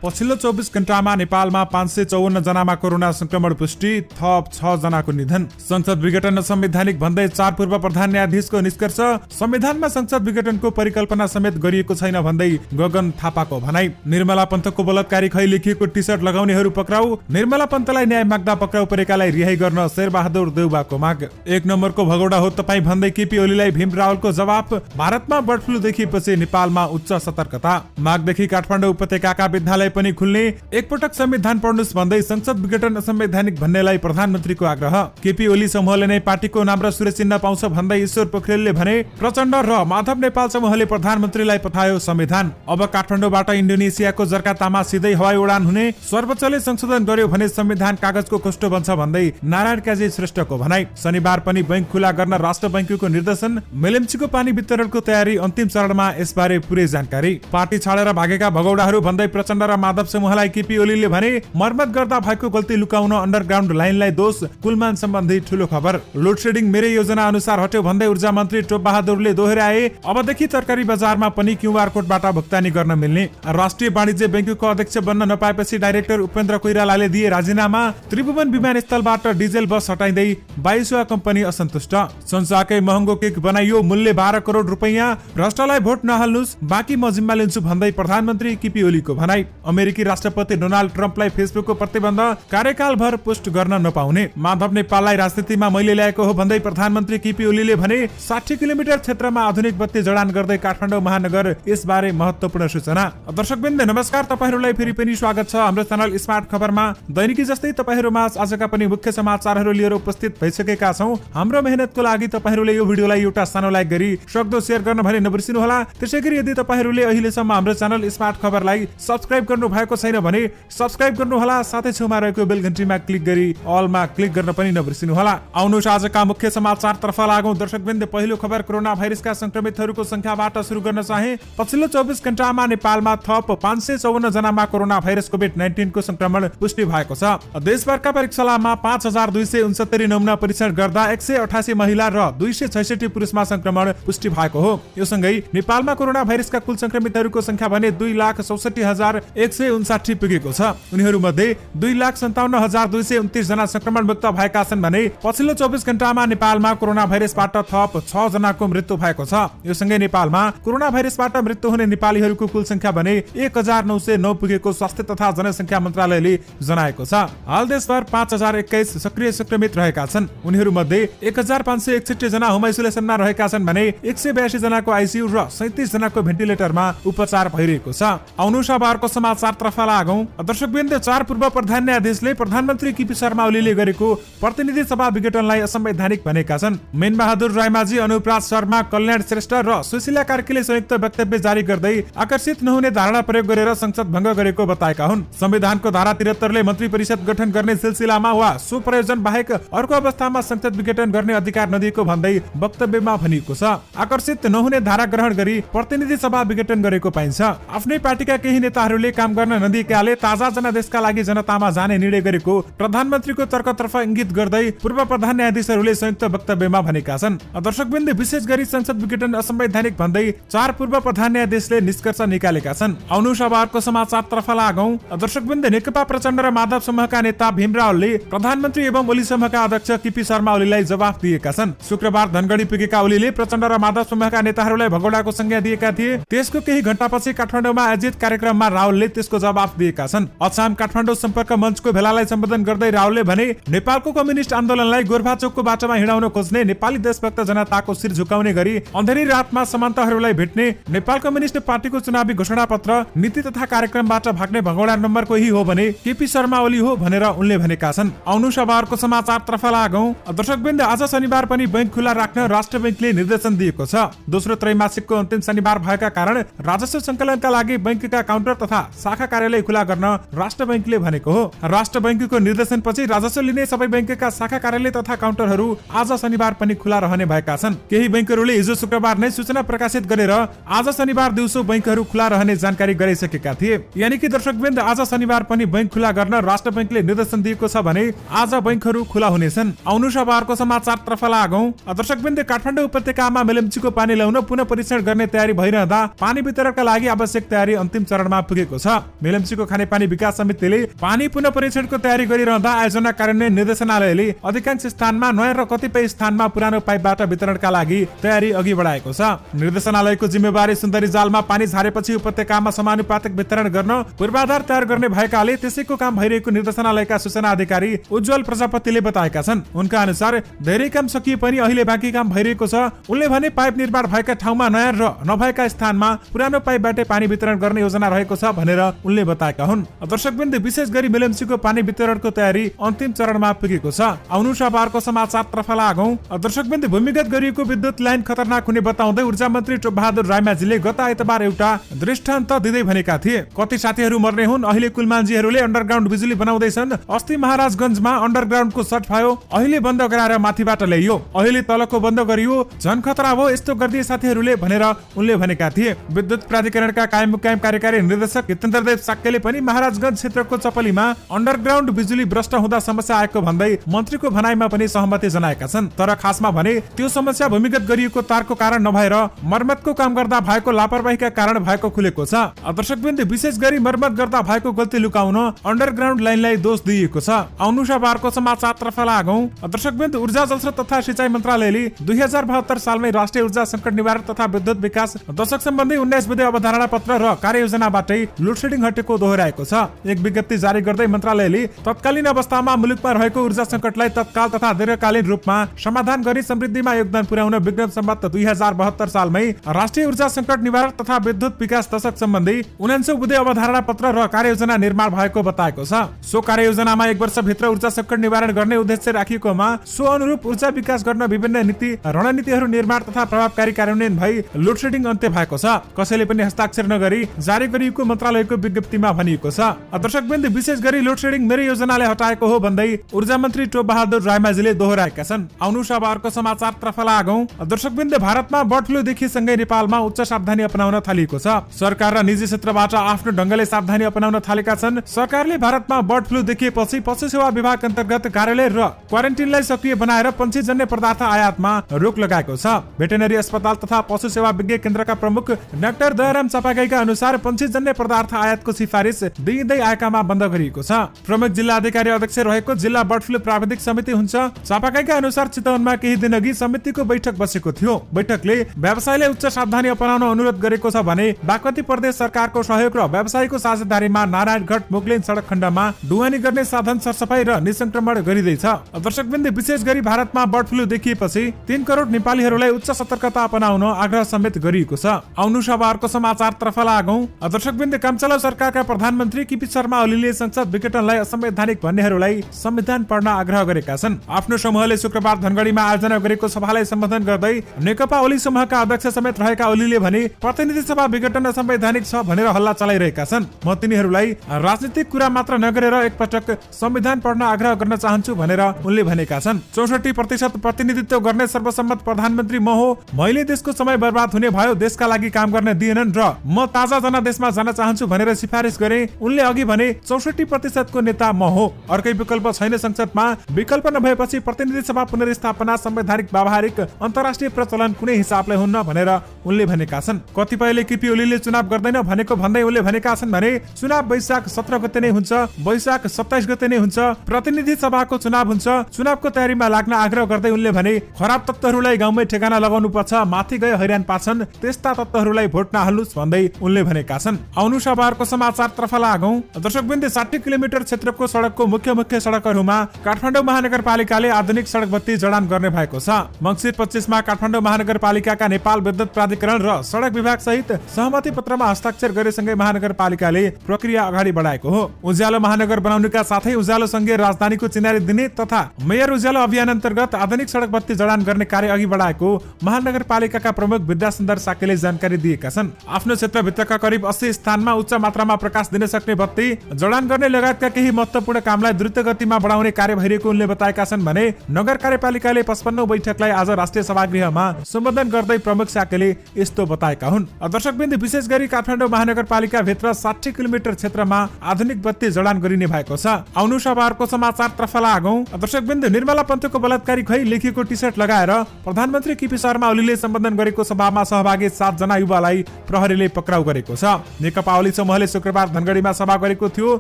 पछिल्लो 24 घण्टामा नेपालमा 554 जनामा कोरोना संक्रमण पुष्टि, थप 6 जनाको निधन। संसद विघटन असंवैधानिक भन्दै 4 पूर्व प्रधान न्यायाधीशको निष्कर्ष। संविधानमा संसद विघटनको परिकल्पना समेत गरिएको छैन भन्दै गगन थापाको भनाई। निर्मला पन्तको बलात्कारी खै लेखिएको टी सर्ट लगाउनेहरू पक्राउ। निर्मला पन्तलाई न्याय माग्दा पक्राउ परेकालाई रिहाई गर्न शेरबहादुर देउबाको माग। 1 नम्बरको भगौडा हो तपाई भन्दै केपी ओलीलाई भीम रावलको जवाफ। भारतमा बर्ड फ्लू देखिएपछि नेपालमा उच्च सतर्कता। मागदेखि काठमाडौँ उपत्यकाका विद्यालय पनि खुल्ने। एकपटक संविधान पढ्नुस् भन्दै संसद विघटन असंवैधानिक भन्नेलाई प्रधानमन्त्रीको आग्रह। केपी ओली समूहले नै पार्टीको नाम र सूर्य चिन्ह पाउँछ भन्दै ईश्वर पोखरेलले भने। प्रचण्ड र माधव नेपाल समूहले प्रधानमन्त्रीलाई पठायो संविधान। अब काठमाडौँबाट इन्डोनेसियाको जर्कातामा सिधै हवाई उडान हुने। सर्वोच्चले संशोधन गर्यो भने संविधान कागजको कष्टो बन्छ भन्दै नारायण काजी श्रेष्ठको भनाई। शनिबार पनि बैंक खुला गर्न राष्ट्र बैंकको निर्देशन। मेलेम्चीको पानी वितरणको तयारी अन्तिम चरणमा, यसबारे पुरै जानकारी। पार्टी छाडेर भागेका भगौडाहरू भन्दै प्रचण्ड र माधव समूहलाई केपी ओलीले भने। मर्मत गर्दा भएको गल्ती लुकाउन अन्डरग्राउन्ड लाइनलाई दोष। कुलमान सम्बन्धी ठूलो खबर। लोड शेडिङ मेरै योजना अनुसार हट्यो भन्दै ऊर्जा मन्त्री टोप बहादुरले दोहोर्याए। अबदेखि तरकारी बजारमा पनि क्यूआर कोडबाट भुक्तानी गर्न मिल्ने। राष्ट्रिय वाणिज्य बैंकको अध्यक्ष बन्न नपाएपछि डाइरेक्टर उपेन्द्र कोइरालाले दिए राजीनामा। त्रिभुवन विमानस्थलबाट डिजेल बस हटाइँदै 22 कम्पनी असन्तुष्ट। संसारकै महँगो केक बनाइयो, मूल्य 12 करोड रुपैयाँ। भ्रष्टलाई भोट नहाल्नुस्, बाँकी म जिम्मा लिन्छु भन्दै प्रधानमन्त्री केपी ओलीको भनाई। अमेरिकी राष्ट्रपति डोनाल्ड ट्रम्पलाई फेसबुकको प्रतिबन्ध, कार्यकालभर पोस्ट गर्न नपाउने। माधव नेपाललाई राजनीतिमा मैले ल्याएको हो भन्दै प्रधानमन्त्री केपी ओलीले भने। 60 किलोमिटर क्षेत्रमा आधुनिक बत्ती जडान गर्दै काठमाडौँ महानगर, यसबारे महत्त्वपूर्ण सूचना। दर्शकवृन्द नमस्कार, तपाईहरुलाई फेरि पनि स्वागत छ हाम्रो च्यानल स्मार्ट खबरमा। दैनिकी जस्तै तपाईहरुमा आजका पनि मुख्य समाचारहरू लिएर उपस्थित भइसकेका छौं। हाम्रो मेहनतको लागि तपाईहरुले यो भिडियोलाई एउटा सानो लाइक गरी सक्दो शेयर गर्न भने नबिर्सिनु होला। त्यसैगरी यदि तपाईहरुले अहिलेसम्म हाम्रो च्यानल स्मार्ट खबरलाई सब्स्क्राइब गर्नु भएको छैन भने सब्स्क्राइब गर्नु होला। साथै छेउमा रहेको बेल घण्टीमा क्लिक गरी अलमा क्लिक गर्न पनि नबिर्सिनु होला। आउनुहोस् आजका मुख्य समाचारतर्फ लागौं। दर्शकवृन्द, पहिलो खबर कोरोना भाइरसका संक्रमितहरूको संख्याबाट सुरु गर्न चाहे। पछिल्लो 24 घण्टामा नेपालमा थप 554 जनामा कोरोना भाइरस कोभिड-19 को संक्रमण पुष्टि भएको छ। देशभरका परीक्षालयमा 5269 नमुना परीक्षण गर्दा 188 महिला र 266 पुरुषमा संक्रमण पुष्टि भएको हो। यो सँगै नेपालमा कोरोना भाइरसका कुल संक्रमितहरूको संख्या भने 2,67,159 पुगेको छ। उनीहरू मध्ये 2,57,229 जना संक्रमण मुक्त भएका छन् भने पछिल्लो 24 घण्टामा नेपालमा कोरोना भाइरसबाट थप 6 जनाको मृत्यु भएको छ। यो सँगै नेपालमा कोरोना भाइरसबाट मृत्यु हुने नेपालीहरूको कुल संख्या भने 1909 पुगेको स्वास्थ्य तथा जनसंख्या मन्त्रालयले जनाएको छ। हाल देशभर 5021 सक्रिय संक्रमित रहेका छन्। उनीहरू मध्ये 1561 जना होम आइसोलेसनमा रहेका छन् भने 182 जनाको आइसियु र 37 जनाको भेन्टिलेटरमा उपचार भइरहेको छ। आउनुहोस् अब अर्को समाचारतर्फ लागौं। दर्शकवृन्द, 4 पूर्व प्रधान न्यायाधीशले प्रधानमन्त्री केपी शर्मा ओलीले गरेको प्रतिनिधि सभा विघटनलाई असंवैधानिक भनेका छन्। मेन बहादुर रायमाझी, अनुपराज शर्मा, कल्याण श्रेष्ठ र सुशीला कार्कीले संयुक्त वक्तव्य जारी गर्दै आकर्षित नहुने धारणा प्रयोग गरेर संसद भंग गरेको बताएका हुन्। संविधानको धारा 73 ले मन्त्री परिषद गठन गर्ने सिलसिलामा वा सो प्रयोजन बाहेक अर्को अवस्थामा संसद विघटन गर्ने अधिकार नदिएको भन्दै वक्तव्यमा भनिएको छ। आकर्षित नहुने धारा ग्रहण गरी प्रतिनिधि सभा विघटन गरेको पाइन्छ। आफ्नै पार्टीका केही नेताहरूले काम गर्न नदिएकाले ताजा जनादेशका लागि जनतामा जाने निर्णय गरेको प्रधानमन्त्रीको तर्कतर्फ इंगित गर्दै पूर्व प्रधान न्यायाधीशहरूले संयुक्त वक्तव्यमा भनेका छन्। दर्शकवृन्द, विशेष गरी संसद विघटन असंवैधानिक भन्दै 4 पूर्व प्रधान न्यायाधीशले निष्कर्ष निकालेका छन्। आउनुहोस् अब अर्को समाचारतर्फ लागौं। दर्शकवृन्द, नेकपा प्रचण्ड र माधव समूहका नेता भीम रावलले प्रधानमन्त्री एवं ओली समूहका अध्यक्ष केपी शर्मा ओलीलाई जवाफ दिएका छन्। शुक्रबार धनगढी पुगेका ओलीले प्रचण्ड र माधव समूहका नेताहरूलाई भगौडाको संज्ञा दिएका थिए। त्यसको केही घण्टापछि काठमाडौँमा आयोजित कार्यक्रममा रावलले त्यसको जवाफ दिएका छन्। अछाम काठमाडौँ सम्पर्क मञ्चको भेलालाई सम्बोधन गर्दै रावलले भने, नेपालको कम्युनिस्ट आन्दोलनलाई गोरबाचोकको बाटोमा हिँडाउन खोज्ने, नेपाली देशभक्त जनताको शिर झुकाउने गरी अन्धेरी रातमा समान्तहरूलाई भेट्ने, नेपाल कम्युनिस्ट पार्टीको चुनावी घोषणा पत्र, नीति तथा कार्यक्रमबाट भाग्ने भगौडा नम्बर कोही हो भने केपी शर्मा ओली हो भनेर उनले भनेका छन्। आउनुहोस् अब अर्को समाचारतर्फ लागौं। दर्शकवृन्द, आज शनिबार पनि बैंक खुला राख्न राष्ट्र बैंकले निर्देशन दिएको छ। दोस्रो त्रैमासिकको अन्तिम शनिबार भएका कारण राजस्व संकलनका लागि बैंकका काउन्टर तथा शाखा कार्यालय खुला गर्न राष्ट्र बैंकले भनेको हो। राष्ट्र बैंकको निर्देशनपछि राजस्व लिने सबै बैंकका शाखा कार्यालय तथा काउन्टरहरू आज शनिबार पनि खुला रहने भएका छन्। केही बैंकहरूले हिजो शुक्रबार नै सूचना प्रकाशित गरेर आज शनिबार दिउँसो बैंकहरू खुला रहने जानकारी गराइसकेका थिए। यानी कि दर्शकवृन्द, आज शनिबार पनि बैंक खुला गर्न राष्ट्र बैंकले निर्देशन दिएको छ भने आज बैंकहरू खुला हुनेछन्। आउनुहोस् अब अर्को समाचारतर्फ लागौं। दर्शकवृन्द, काठमाडौँ उपत्यकामा मेलेम्चीको पानी ल्याउन पुनः परीक्षण गर्ने तयारी भइरहँदा पानी वितरणका लागि आवश्यक तयारी अन्तिम चरणमा पुगेको छ। मेलम्चीको खानेपानी विकास समितिले पानी पुनः परीक्षणको तयारी गरिरहँदा आयोजना कार्यान्वयन निर्देशनालयले अधिकांश स्थानमा नयाँ र कतिपय स्थानमा पुरानो पाइपबाट वितरणका लागि तयारी अघि बढाएको छ। निर्देशनालयको जिम्मेवारी सुन्दरी जालमा पानी झारेपछि उपत्यकामा समानुपातिक वितरण गर्न पूर्वाधार तयार गर्ने भएकाले त्यसैको काम भइरहेको निर्देशनालयका सूचना अधिकारी उज्जवल प्रजापतिले बताएका छन्। उनका अनुसार धेरै काम सकिए पनि अहिले बाँकी काम भइरहेको छ। उनले भने पाइप निर्माण भएका ठाउँमा नयाँ र नभएका स्थानमा पुरानो पाइपबाट पानी वितरण गर्ने योजना रहेको छ भनेर उनले बताएका हुन्। दर्शकवृन्द, विशेष गरी मेलम्चीको पानी वितरणको तयारी अन्तिम चरणमा पुगेको छ। आउनु शबारको समाचारतर्फ लागौं। दर्शकवृन्द, भूमिगत गरिएको विद्युत लाइन खतरनाक हुने बताउँदै ऊर्जा मन्त्री टोपबहादुर रायमाझीले गत आइतबार एउटा दृष्टान्त दिँदै भनेका थिए। कति साथीहरू मर्ने हुन्, अहिले कुलमानजीहरूले अन्डरग्राउन्ड बिजुली बनाउँदैछन्। अस्ति महाराजगञ्जमा अन्डरग्राउन्डको सर्ट भयो, अहिले बन्द गराएर माथिबाट ल्याइयो, अहिले तलको बन्द गरियो, झन खतरा भयो, यस्तो गर्दिए साथीहरूले भनेर उनले भनेका थिए। विद्युत प्राधिकरणका कायम मुकायम कार्यकारी निर्देशक हितेन्द्रदेव साक्यले पनि महाराजगञ्ज क्षेत्रको चपलीमा अन्डरग्राउन्ड बिजुली भ्रष्ट हुँदा समस्या आएको भन्दै मन्त्रीको भनाइमा पनि सहमति जनाएका छन्। तर खासमा भने त्यो समस्या भूमिगत गरिएको तारको कारण नभएर मर्मतको काम गर्दा भएको लापरवाहीका कारण भएको खुलेको छ। दर्शकवृन्द, विशेष गरी मर्मत गर्दा भएको गल्ती लुकाउन अन्डरग्राउन्ड लाइनलाई दोष दिइएको छ। आउनु शबारको समाचारतर्फ लागौं। दर्शकवृन्द, ऊर्जा जलस्रोत तथा सिंचाई मन्त्रालयले 2072 सालमै राष्ट्रिय ऊर्जा संकट निवारण तथा विद्युत विकास दशक सम्बन्धी 19 बुँदे अवधारणा पत्र र कार्ययोजनाबाटै लोडसेडिङ हटेको दोहोर्याएको छ। एक विज्ञप्ति जारी गर्दै मन्त्रालयले तत्कालीन अवस्थामा मुलुकमा रहेको ऊर्जा संकटलाई तत्काल तथा दीर्घकालीन रूपमा समाधान गरी समृद्धिमा योगदान पुर्याउन विक्रम सम्वत 2072 सालमै राष्ट्रिय ऊर्जा संकट निवारण तथा विद्युत विकास दशक सम्बन्धी 49 बुँदे अवधारणा पत्र र कार्ययोजना निर्माण भएको बताएको छ। सो कार्ययोजनामा 1 वर्षभित्र ऊर्जा संकट निवारण गर्ने उद्देश्य राखिएकोमा सो अनुरूप ऊर्जा विकास गर्न विभिन्न नीति रणनीतिहरू निर्माण तथा प्रभावकारी कार्यान्वयन भई लोडसेडिङ अन्त्य भएको छ। कसैले पनि हस्ताक्षर नगरी जारी गरिएको मन्त्रालयको विज्ञप्तिमा भनिएको छ। दर्शकवृन्द, विशेष गरी लोडसेडिङ मेरो योजनाले हटाएको हो भन्दै ऊर्जा मन्त्री टोपबहादुर रायमाझीले दोहोर्याएका छन्। आउनु शबारको समाचारतर्फ लागौं। दर्शकवृन्द, भारतमा बर्ड फ्लू देखिसँगै नेपालमा उच्च सावधानी अपनाउन थालिएको छ। सरकार र निजी क्षेत्रबाट आफ्नो ढंगले सावधानी अपनाउन थालेका छन्। सरकारले भारतमा बर्ड फ्लू देखिएपछि पशु सेवा विभाग अन्तर्गत कार्यालय र क्वारेन्टिनलाई सक्रिय बनाएर पन्छीजन्य पदार्थ आयातमा रोक लगाएको छ। भेटेनरी अस्पताल तथा पशु सेवा विज्ञ केन्द्रका प्रमुख डाक्टर दयाराम चापागाईका अनुसार पन्छीजन्य पदार्थ आयातको सिफारिस दिइँदै आएकामा बन्द गरिएको छ। प्रमुख जिल्ला अधिकारी अध्यक्ष रहेको जिल्ला बर्ड फ्लू प्राविधिक समिति हुन्छ। चापागाईका अनुसार चितवनमा केही दिन अघि समितिको बैठक बसेको थियो। बैठकले व्यवसायले उच्च सावधानी अपनाउन अनुरोध गरेको छ भने बागमती प्रदेश सरकारको सहयोग र व्यवसायीको साझेदारीमा नारायणगढ मुगलिन सडक खण्डमा ढुवानी गर्ने साधन सरसफाई र निसंक्रमण गरिँदैछ। दर्शकवृन्द, विशेष गरी भारतमा बर्ड फ्लू देखिएपछि 3 करोड नेपालीहरूलाई उच्च सतर्कता अपनाउन आग्रह समेत गरिएको छ। आउनु शबारको समाचारतर्फ लागौं। दर्शकवृन्द, कामचलाउ सरकारका प्रधानमन्त्री केपी शर्मा ओलीले संसद विघटनलाई असंवैधानिक भन्नेहरूलाई संविधान पढ्न आग्रह गरेका छन्। आफ्नो समूहले शुक्रबार धनगढीमा आयोजना गरेको सभालाई सम्बोधन गर्दै नेकपा ओली समूहका अध्यक्ष समेत रहेका ओलीले भने प्रतिनिधि सभा विघटन असंवैधानिक छ भनेर हल्ला चलाइरहेका छन्। म तिनीहरूलाई राजनीतिक कुरा मात्र नगरेर एकपटक संविधान पढ्न आग्रह गर्न चाहन्छु भनेर उनले भनेका छन्। 64% प्रतिनिधित्व गर्ने सर्वसम्मत प्रधानमन्त्री म हो। मैले देशको समय बर्बाद हुने भयो, देशका लागि काम गर्न दिएनन् र म ताजा जनादेशमा जान चाहन्छु भनेर सिफारिस गरे। उनले अघि भने 64% को नेता म हो। अर्कै विकल्प छैन। संसदमा विकल्प नभएपछि प्रतिनिधि सभा पुनर्स्थापना संवैधानिक व्यावहारिक अन्तर्राष्ट्रिय प्रचलन कुनै हिसाबले हुन्न भनेर उनले भनेका छन्। कतिपयले केपी ओलीले चुनाव गर्दैन भनेको भन्दै उनले भनेका छन् भने चुनाव वैशाख 17 गते नै हुन्छ, वैशाख 27 गते नै हुन्छ, प्रतिनिधि सभाको चुनाव हुन्छ। चुनावको तयारीमा लाग्न आग्रह गर्दै उनले भने खराब तत्त्वहरूलाई गाउँमै ठेगाना लगाउनु पर्छ, माथि गए हैरान पार्छन्, त्यस्ता तत्त्वहरूलाई भोट नहाल्नुस् भन्दै उनले भनेका छन्। आउनु शबारको समाचारतर्फ लागौं। दर्शकवृन्द, 60 किलोमिटर क्षेत्रको सडकको मुख्य सडकहरूमा काठमाडौँ महानगरपालिकाले आधुनिक सडक बत्ती जडान गर्ने भएको छ। मङ्सिर 25 मा काठमाडौँ महानगरपालिकाका नेपाल विद्युत प्राधिकरण र सडक विभाग सहित सहमति पत्रमा हस्ताक्षर गरेसँगै महानगरपालिकाले प्रक्रिया अगाडि बढाएको हो। उज्यालो महानगर बनाउनुका साथै उज्यालो सँगै राजधानीको चिनारी दिने तथा मेयर उज्यालो अभियान अन्तर्गत आधुनिक सडक बत्ती जडान गर्ने कार्य अघि बढाएको महानगरपालिकाका प्रमुख विद्यासुन्दर साकेले जानकारी दिएका छन्। आफ्नो क्षेत्रभित्रका करिब 80 स्थानमा उच्च मात्रामा प्रकाश दिन सक्ने बत्ती जडान गर्ने लगायतका केही महत्त्वपूर्ण कामलाई द्रुत गतिमा बढाउने कार्य भइरहेको उनले बताएका छन् भने नगर कार्यपालिकाले 55औं बैठकलाई आज राष्ट्रिय सभागृहमा सम्बोधन गर्दै प्रमुख साकेले यस्तो बताएका हुन्। दर्शकवृन्द, विशेष गरी काठमाडौँ महानगरपालिका भित्र 60 किलोमिटर क्षेत्रमा आधुनिक बत्ती जडान गरिने भएको छ। आउनु शबारको समाचारतर्फ लागौं। दर्शकवृन्द, निर्मला पन्तको बलात्कारी खै लेखिएको टी सर्ट लगाएर प्रधानमन्त्री केपी शर्मा ओलीले सम्बोधन गरेको सभामा सहभागी 7 जना युवालाई प्रहरीले पक्राउ गरेको छ। नेकपा ओली समूहले शुक्रबार धनगढीमा सभा गरेको थियो,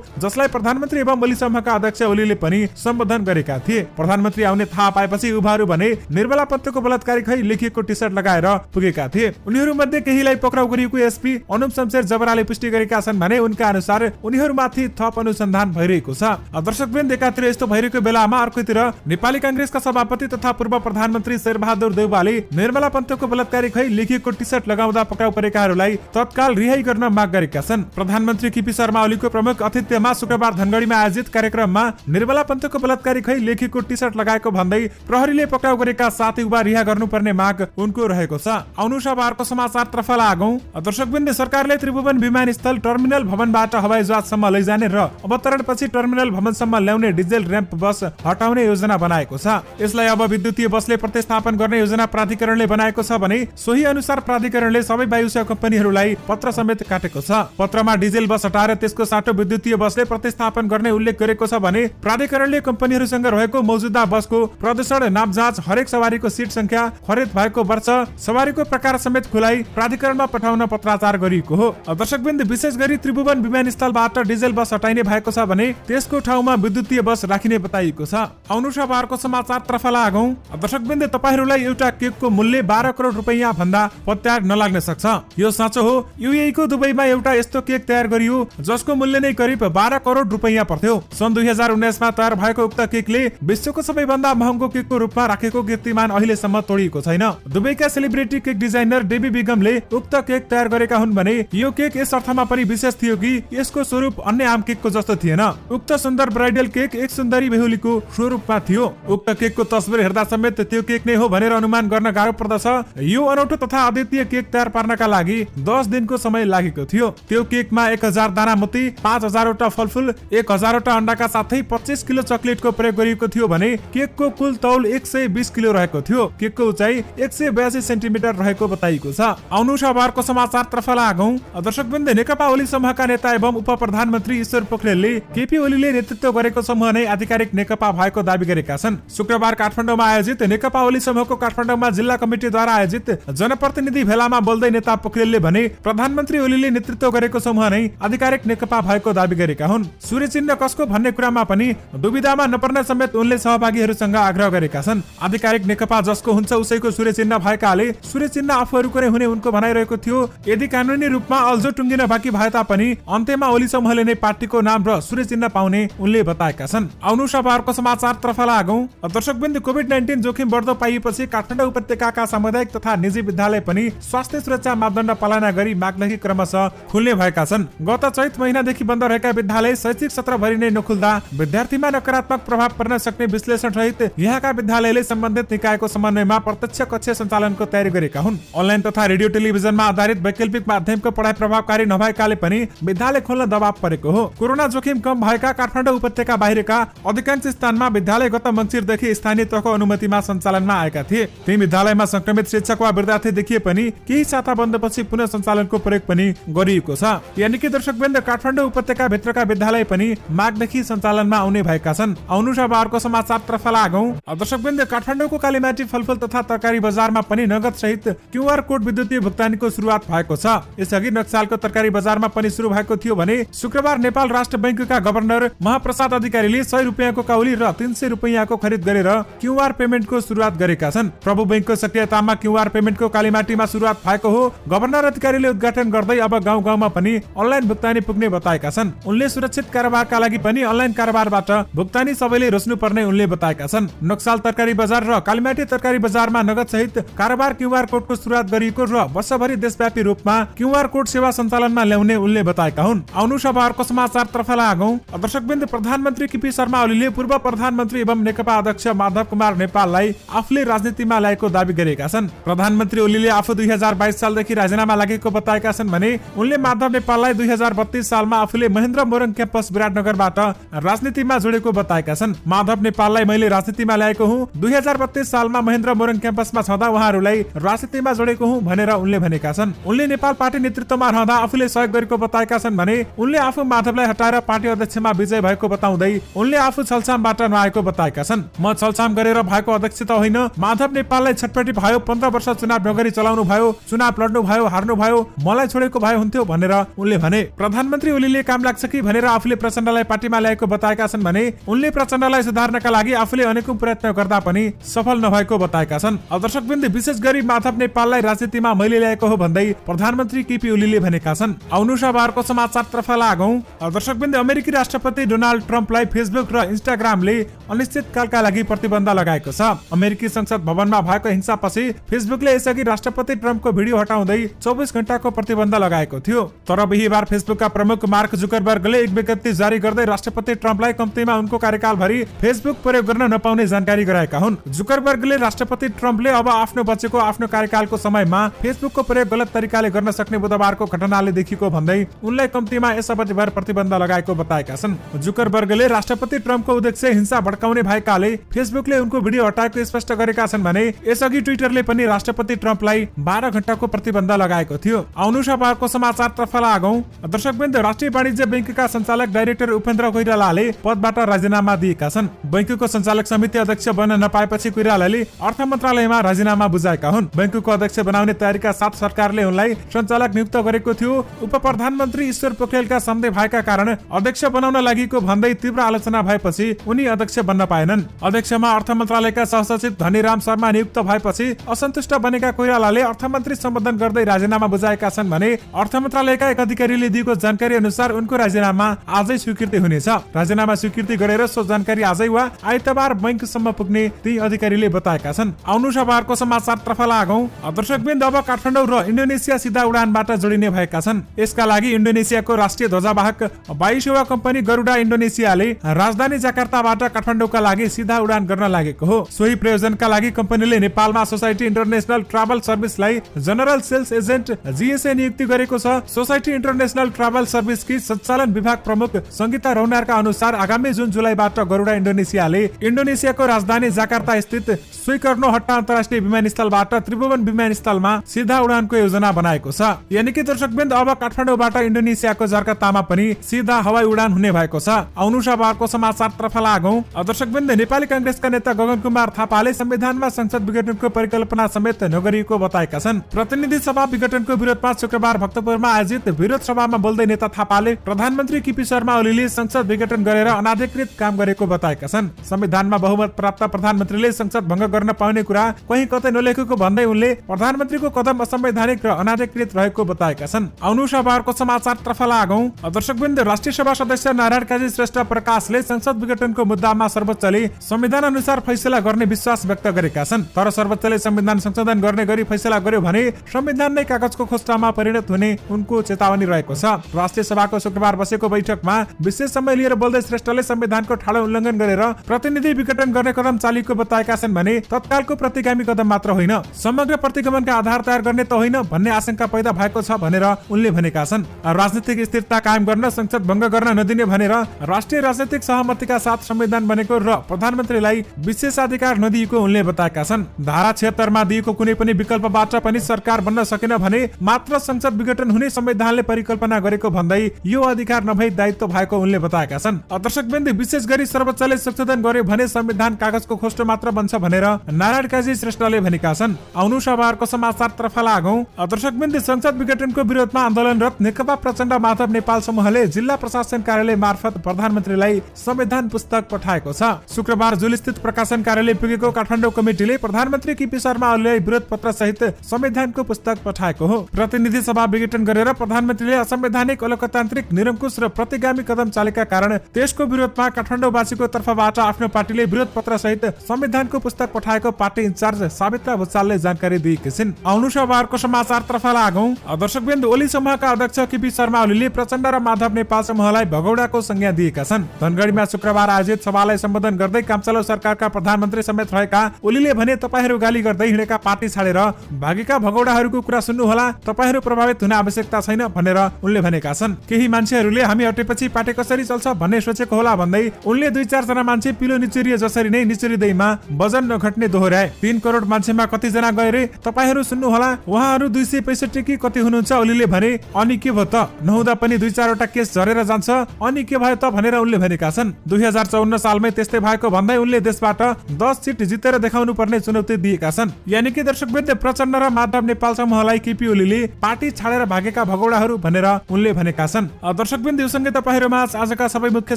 जसलाई प्रधानमन्त्री एवं ओली समूहका अध्यक्ष ओलीले पनि सम्बोधन गरेका थिए। प्रधानमन्त्री आउने थाहा पाएपछि उहाँहरू भने निर्मला पन्तको बलात्कारी खै लेखिएको टी-शर्ट लगाएर पुगेका थिए। उनीहरू मध्ये केहीलाई पक्राउ गरिएको एसपी अनुप शमशेर जबराले पुष्टि गरेका छन् भने उनका अनुसार उनीहरूमाथि थप अनुसन्धान भइरहेको छ। दर्शकवृन्द, एकातिर यस्तो भइरहेको बेलामा अर्कोतिर नेपाली कांग्रेसका सभापति तथा पूर्व प्रधानमन्त्री शेरबहादुर देउवाले निर्मला पन्तको बलात्कारी खै लेखिएको टी-शर्ट लगाउँदा पक्राउ परेकाहरूलाई तत्काल रिहाई गर्न माग गरेका छन्। प्रधानमन्त्री केपी शर्मा ओलीको प्रमुख अतिथ्यमा शुक्रबार धनगढीमा आयोजित कार्यक्रममा निर्मला पन्तको बलात्कारी खै लेखिएको टी-शर्ट लगाएको भन्दै प्रहरीले पक्राउ गरेका साथै उहाँ रिहा गर्नुपर्ने माग उनको रहेको छ। आउनु सभाको समाचारतर्फ लागौं। दर्शकवृन्द, सरकारले त्रिभुवन विमानस्थल टर्मिनल भवनबाट हवाई जहाजसम्म लैजाने र अवतरणपछि टर्मिनल भवनसम्म ल्याउने डिजेल र्याम्प बस हटाउने योजना बनाएको छ। यसलाई अब विद्युतीय बसले प्रतिस्थापन गर्ने योजना प्राधिकरणले बनाएको छ भने सोही अनुसार प्राधिकरणले सबै वायुसेवा कम्पनीहरूलाई पत्र समेत काटेको छ। पत्रमा डिजेल बस हटाएर त्यसको साटो विद्युतीय बसले प्रतिस्थापन गर्ने उल्लेख गरेको छ भने प्राधिकरणले कम्पनीहरूसँग रहेको मौजुदा बसको प्रदूषण नाप जाँच, हरेक सवारीको सिट संख्या, खरिद भएको वर्ष, सवारीको प्रकार समेत खुलाई प्राधिकरणमा पठाउन पत्राचार गरिएको हो। दर्शकवृन्द, विशेष गरी त्रिभुवन विमानस्थलबाट डिजेल बस हटाइने भएको छ भने त्यसको ठाउँमा विद्युतीय बस राखिने बताइएको छ। आउनु सभाको समाचारतर्फ लागौं। दर्शकवृन्द, तपाईहरुलाई एउटा केकको मूल्य 12 करोड रुपैयाँ भन्दा पत्यार नलाग्न सक्छ। यो साँचो हो। युएई को दुबईमा एउटा यस्तो केक तयार गरियो जसको मूल्य नै करिब 12 करोड रुपैयाँ पर्थ्यो। सन् 2019 मा तयार भएको उक्त केकले विश्वको सबैभन्दा महँगो केकको रूपमा राखेको कीर्तिमान अहिलेसम्म तोडिएको छैन। दुबईका सेलिब्रिटी केक डिजाइनर डेबी बिगमले उक्त केक तयार गरेका हुन् भने यो केक यस अर्थमा पनि विशेष थियो कि यसको स्वरूप अन्य आम केकको जस्तो थिएन। उक्त सुन्दर ब्राइडल केक एक सुन्दरी बेहुलीको स्वरूपमा थियो। उक्त केकको तस्बिर हेर्दा समेत त्यो केक नै हो भनेर अनुमान गर्न गाह्रो पर्दछ। यो अनौठो तथा अद्वितीय केक तयार पार्नका लागि 10 दिनको समय लागेको थियो। त्यो केकमा 1000 दाना मोती, 5000 वटा फलफुल, 1000 वटा अण्डाका साथै 25 किलो चकलेटको प्रयोग गरिएको थियो भने केकको कुल तौल 120 किलो रहेको थियो। केकको उचाइ 182 सेन्टिमिटर रहेको बताइएको छ। आउनु सभाको समाचारतर्फ लागौं। दर्शकवृन्द, नेकपा ओली समूहका नेता एवं उप प्रधानमन्त्री ईश्वर पोखरेलले केपी ओलीले नेतृत्व गरेको समूह नै आधिकारिक नेकपा भएको दावी गरेका छन्। शुक्रबार काठमाडौँमा आयोजित नेकपा ओली समूहको काठमाडौँमा जिल्ला कमिटीद्वारा आयोजित जनप्रतिनिधि भेलामा बोल्दै नेता पोखरेलले भने प्रधानमन्त्री ओलीले नेतृत्व गरेको समूह नै आधिकारिक नेकपा भएको दावी गरेका हुन्। सूर्य चिन्ह कसको भन्ने कुरामा पनि दुविधामा नपर्न समेत उनले सहभागीहरूसँग आग्रह गरेका छन्। आधिकारिक नेकपा जसको हुन्छ उसैको सूर्य चिन्ह भएकाले सूर्य चिन्ह आफूहरूको नै हुने उनको भनाइरहेको थियो। यदि कानुनी रूपमा अल्झो टुङ्गिन बाँकी भए तापनि अन्त्यमा ओली समूहले नै पार्टीको नाम र सूर्य चिन्ह पाउने उनले बताएका छन्। आउनु सभाको समाचारतर्फ लागौं। दर्शकवृन्द, कोभिड-19 जोखिम बढ्दो पाइएपछि काठमाडौँ उपत्यकाका सामुदायिक तथा निजी विद्यालय पनि स्वास्थ्य सुरक्षा मापदण्ड पालना गरी मागदेखि क्रमशः खुल्ने भएका छन्। गत चैत महिनादेखि बन्द रहेका विद्यालय शैक्षिक सत्रभरि नै नखुल्दा विद्यार्थीमा नकारात्मक प्रभाव पर्न सक्ने विश्लेषण सहित यहाँका विद्यालयले सम्बन्धित निकायको समन्वयमा प्रत्यक्ष कक्षा सञ्चालनको तयारी गरेका हुन्। अनलाइन तथा रेडियो टेलिभिजनमा आधारित वैकल्पिक माध्यमको पढाइ प्रभावकारी नभएकाले पनि विद्यालय खोल्न दबाव परेको हो। कोरोना जोखिम कम भएका काठमाडौँ उपत्यका बाहिरका अधिकांश स्थानमा विद्यालय गत मङ्सिरदेखि स्थानीय तहको अनुमतिमा सञ्चालनमा आएका थिए। ती विद्यालयमा संक्रमित शिक्षक वा विद्यार्थी देखिए पनि केही साता बन्दपछि पुनः सञ्चालनको प्रयोग पनि गरिएको छ। यानि कि दर्शकवृन्द, काठमाडौँ उपत्यका भित्रका विद्यालय पनि माघदेखि सञ्चालनमा आउने भएका छन्। आउनु सभाको समाचारतर्फ लागौं। दर्शकवृन्द, काठमाडौँको कालीमाटी फलफुल तथा तरकारी बजारमा पनि नगद सहित क्यूआर कोड विद्युतीय भुक्तानीको सुरुवात भएको छ। यसअघि नक्सालको तरकारी बजारमा पनि सुरु भएको थियो भने शुक्रबार नेपाल राष्ट्र बैंकका गभर्नर महाप्रसाद अधिकारीले 100 रुपैयाँको काउली र 300 रुपैयाँको खरिद गरेर क्यूआर पेमेन्टको सुरुवात गरेका छन्। प्रभु बैंकको सक्रियतामा क्यूआर पेमेन्टको कालीमाटीमा सुरुवात भएको हो। गभर्नर अधिकारीले उद्घाटन गर्दै अब गाउँ गाउँमा पनि अनलाइन भुक्तानी पुग्ने बताएका छन्। उनले सुरक्षित कारोबारका लागि पनि अनलाइन कारोबारबाट भुक्तानी सबैले रोज्नु पर्ने उनले बताएका छन्। नक्साल तरकारी बजार र कालीमाटी तरकारी बजारमा नगद सहित कारोबार क्यूआर कोडको सुरुवात गरिएको र वर्षभरि देशव्यापी रूपमा क्यूआर कोड सेवा सञ्चालनमा ल्याउने उनले बताएका हुन्। आउनु सभाको समाचारतर्फ लागौं। दर्शकवृन्द, प्रधानमन्त्री केपी शर्मा ओलीले पूर्व प्रधानमन्त्री एवं नेकपा अध्यक्ष माधव कुमार नेपाललाई आफूले राजनीतिमा ल्याएको दावी गरेका छन्। प्रधानमन्त्री ओलीले आफू 2022 सालदेखि राजीनामा लागेको बताएका छन् भने उनले माधव नेपाललाई 2032 सालमा आफूले महेन्द्र मोरङ क्याम्पस विराटनगरबाट राजनीतिमा जोडेको बताएका छन्। माधव नेपाललाई मैले राजनीतिमा ल्याएको हुँ। 2032 सालमा महेन्द्र मोरङ क्याम्पसमा छँदा उहाँहरूलाई राजनीतिमा जोडेको हुँ भनेर उनले भनेका छन्। उनले नेपाल पार्टी नेतृत्वमा रहँदा आफूले सहयोग गरेको बताएका छन् भने उनले आफू माधवलाई हटाएर पार्टी अध्यक्षमा विजय भएको बताउँदै उनले आफू छलछामबाट नआएको बताएका छन्। म छलछाम गरेर भएको अध्यक्ष त होइन। माधव नेपाललाई छटपटी भयो। 15 वर्ष चुनाव नगरी चलाउनु भयो, चुनाव लड्नु भयो, हार्नु भयो, मलाई छोडेको भए हुन्थ्यो भनेर उनले भने। प्रधानमन्त्री ओलीले काम लाग्छ कि भनेर आफूले प्रचण्डलाई पार्टीमा ल्याएको बताएका छन् भने उनले प्रचण्डलाई सुधार्नका लागि आफूले अनेकौं प्रयत्न गर्दा पनि सफल नभएको बताएका छन्। दर्शकवृन्द, विशेष गरी माधव नेपाललाई राजनीतिमा मैले ल्याएको हो भन्दै प्रधानमन्त्री केपी ओलीले भनेका छन्। आउनु शबारको समाचारतर्फ लागौं। दर्शकवृन्द, अमेरिकी राष्ट्रपति डोनाल्ड ट्रम्पलाई फेसबुक र इन्स्टाग्रामले अनिश्चितकालका लागि प्रतिबन्ध लगाएको छ। अमेरिकी संसद भवनमा भएको हिंसापछि फेसबुकले यसअघि राष्ट्रपति ट्रम्पको भिडियो हटाउँदै 24 घण्टाको प्रतिबन्ध लगाएको थियो। तर बिहीबार फेसबुकका प्रमुख मार्क जुकरबर्गले एक विज्ञप्ति जारी गर्दै राष्ट्रपति ट्रम्पलाई कम्तीमा उनको कार्यकालभरि फेसबुक प्रयोग गर्न नपाउने जानकारी गराएका हुन्। जुकरबर्गले राष्ट्रपति ट्रम्पले अब आफ्नो बचेको आफ्नो कार्यकालको समयमा फेसबुकको प्रयोग गलत तरिकाले गर्न सक्ने बुधबारको घटनाले देखिएको भन्दै उनलाई कम्तीमा यस अवधिभर प्रतिबन्ध लगाएको बताएका छन्। जुकरबर्गले राष्ट्रपति ट्रम्पको उद्देश्य हिंसा भड्काउने भएकाले फेसबुकले उनको भिडियो हटाएको स्पष्ट गरेका छन् भने यसअघि ट्विटरले पनि राष्ट्रपति ट्रम्पलाई 12 घण्टाको प्रतिबन्ध लगाएको थियो। आउनु शबारको समाचारतर्फ लागौं। दर्शकवृन्द, राष्ट्रिय वाणिज्य बैंकका सञ्चालक डाइरेक्टर उपेन्द्र कोइरालाले पदबाट राजीनामा दिएका छन्। बैंकको सञ्चालक समिति अध्यक्ष बन्न नपाएपछि कोइरालाले अर्थ मन्त्रालयमा राजीनामा बुझाएका हुन्। बैंकको अध्यक्ष बनाउने तयारीका साथ सरकारले उनलाई सञ्चालक नियुक्त गरेको थियो। उप प्रधानमन्त्री ईश्वर पोखरेलका सन्देह भएका कारण अध्यक्ष बनाउन लागेको भन्दै तीव्र आलोचना भएपछि उनी अध्यक्ष बन्न पाएनन्। अध्यक्षमा अर्थ मन्त्रालयका सहसचिव धनीराम शर्मा नियुक्त भएपछि असन्तुष्ट बनेका कोइरालाले अर्थमन्त्री सम्बोधन गर्दै राजीनामा बुझाएका छन् भने अर्थ मन्त्रालयका एक अधिकारीले दिएको जानकारी अनुसार उनको राजीनामा आजै स्वीकृति हुनेछ। राजीनामा स्वीकृति गरेर सो जानकारी आजै वा आइतबार बैंकसम्म पुग्ने ती अधिकारीले बताएका छन्। आउनु शबारको समाचारतर्फ लागौं। दर्शकवृन्द, अब काठमाडौँ र इन्डोनेसिया सिधा उडानबाट जोडिने भएका छन्। यसका लागि इन्डोनेसियाको राष्ट्रिय ध्वजावाहक वायु सेवा कम्पनी गरुडा इन्डोनेसियाले राजधानी जाकार्ताबाट काठमाडौँका लागि सिधा उडान गर्न लागेको हो। सोही प्रयोजनका लागि कम्पनीले नेपालमा सोसाइटी इन्टरनेशनल ट्राभल सर्भिसलाई जनरल सेल्स एजेन्ट जीएसए नियुक्ति गरेको छ। सोसाइटी इन्टरनेशनल ट्राभल सर्भिसकी सञ्चालन विभाग प्रमुख संगीता रौनारका अनुसार आगामी जुन जुलाईबाट गरुडा इन्डोनेसियाले इन्डोनेसियाको राजधानी जाकार्ता स्थित सुइकर्नो हट्टा अन्तर्राष्ट्रिय विमानस्थलबाट त्रिभुवन विमानस्थलमा सिधा उडानको योजना बनाएको छ। यानि कि दर्शकवृन्द, अब काठमाडौँबाट इन्डोनेसियाको जकार्तामा पनि सिधा हवाई उडान हुने भएको छ। आउनु शबारको समाचारतर्फ लागौं। दर्शकवृन्द, नेपाली कांग्रेसका नेता गगन कुमार थापाले संविधानमा संसद विघटनको परिकल्पना समेत नगरिएको बताएका छन्। प्रतिनिधि सभा विघटनको विरोधमा शुक्रबार भक्तपुरमा आयोजित विरोध सभामा बोल्दै नेता थापाले प्रधानमन्त्री केपी शर्मा ओलीले संसद विघटन गरेर अनाधिकृत काम गरेको बताएका छन्। संविधानमा बहुमत प्राप्त प्रधानमन्त्रीले संसद भंग गर्न पाउने कुरा कहीँ कतै नलेखेको भन्दै उनले प्रधानमन्त्रीको कदम असंवैधानिक र अनाधिकृत रहेको बताएका छन्। आउनु शबारको समाचारतर्फ लागौं। दर्शकवृन्द, राष्ट्रिय सभा सदस्य नारायण काजी श्रेष्ठ प्रकाशले संसद विघटनको मुद्दामा सर्वोच्चले संविधान अनुसार फैसला गर्ने विश्वास व्यक्त गरेका छन्। तर सर्वोच्चले संविधान संशोधन गर्ने गरी फैसला गर्यो भने संविधान नै कागजको खोस्टामा परिणत हुने उनको चेतावनी रहेको छ। राष्ट्रिय सभाको शुक्रबार बसेको बैठकमा विशेष समय लिएर बोल्दै श्रेष्ठले संविधानको ठाडो उल्लङ्घन गरेर प्रतिनिधि विघटन गर्ने कदम चालेको बताएका छन् भने तत्कालको प्रतिगामी कदम मात्र होइन, समग्र प्रतिगमनका आधार तयार गर्ने त होइन भन्ने आशंका पैदा भएको छ भनेर उनले भनेका छन्। राजनीतिक स्थिरता कायम गर्न संसद भंग गर्न नदिने भनेर राष्ट्रिय राजनीतिक सहमतिका साथ संविधान बनेको र प्रधानमन्त्रीलाई विशेषाधिकार नदिएको उनले बताएका छन्। धारा 76 मा दिएको कुनै पनि विकल्पबाट पनि सरकार बन्न सकेन भने मात्र संसद विघटन हुने संविधानले परिकल्पना गरेको भन्दै यो अधिकार नभई दायित्व भएको उनले बताएका छन्। दर्शकवृन्द, विशेष गरी सर्वोच्चले संशोधन गर्यो भने संविधान कागजको खोस्टो मात्र बन्छ भनेर नारायण काजी श्रेष्ठले भनेका छन्। आउनु शबारको समाचारतर्फ लागौं। दर्शकवृन्द, संसद विघटनको विरोधमा आन्दोलनरत नेकपा प्रचण्ड माधव नेपाल समूहले जिल्ला प्रशासन कार्यालय मार्फत प्रधानमन्त्रीलाई संविधान पुस्तक पठाएको छ। शुक्रबार जुलस्थित प्रकाशन कार्यालय पुगेको काठमाडौँ कमिटीले प्रधानमन्त्री केपी शर्मा ओलीलाई विरोध पत्र सहित संविधानको पुस्तक पठाएको हो। प्रतिनिधि सभा विघटन गरेर प्रधानमन्त्रीले असंवैधानिक, अलोकतान्त्रिक, निरङ्कुश र प्रतिगामी कदम चालेका कारण त्यसको विरोधमा काठमाडौँवासीको तर्फबाट आफ्नो पार्टीले विरोध पत्र सहित संविधानको पुस्तक पठाएको पार्टी इन्चार्ज सावित्रा भुसालले जानकारी दिएकी छिन्। आउनु शबारको समाचारतर्फ लागौं। दर्शकवृन्द, ओली समूहका अध्यक्ष केपी शर्मा ओलीले प्रचण्ड र माधव नेपाल समूहलाई भगौडाको संज्ञा दिएका छन्। धनगढीमा शुक्रबार आयोजित सभालाई सम्बोधन गर्दै कामचलाउ सरकारका प्रधानमन्त्री समेत रहेका ओलीले भने तपाईहरू गाली गर्दै हिँडेका पार्टी छाडेर भागेका भगौडाहरूको कुरा सुन्नुहोला, तपाईहरू प्रभावित हुन आवश्यकता छैन भनेर उनले भनेका छन्। केही मान्छेहरूले हामी हटेपछि पार्टी कसरी चल्छ भन्ने सोचेको होला भन्दै उनले 2-4 जना मान्छे पिलो निचुरिए जसरी नै निचुरिदैमा वजन नघट्ने दोहोर्याए। 3 करोड मान्छेमा कति जना गए रे तपाईहरू सुन्नुहोला, उहाँहरू 265 कि कति हुनुहुन्छ ओलीले भने। अनि के भयो त, नहुँदा पनि 2-4 वटा केस झरेर जान्छ, अनि के भयो त भनेर उनले भनेका छन्। 2054 सालमै त्यस्तै भएको भन्दै उनले देशबाट 10 सिट जितेर देखाउनु पर्ने चुनौती दिएका छन्। यानि कि दर्शकवृन्द, प्रचण्ड र माधव नेपाल समूहलाई केपी ओलीले पार्टी छाडेर भागेका भगौडा कुराहरू भनेर उनले भनेका छन्। दर्शकबिन दिउँसँगै तपाईहरु माझ आजका सबै मुख्य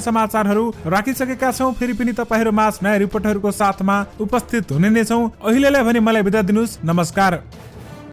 समाचारहरू राखिसकेका छौं। फेरि पनि तपाईहरु माझ नयाँ रिपोर्टहरूको साथमा उपस्थित हुने नै छौं। अहिलेलाई भने मलाई बिदा दिनुस्। नमस्कार।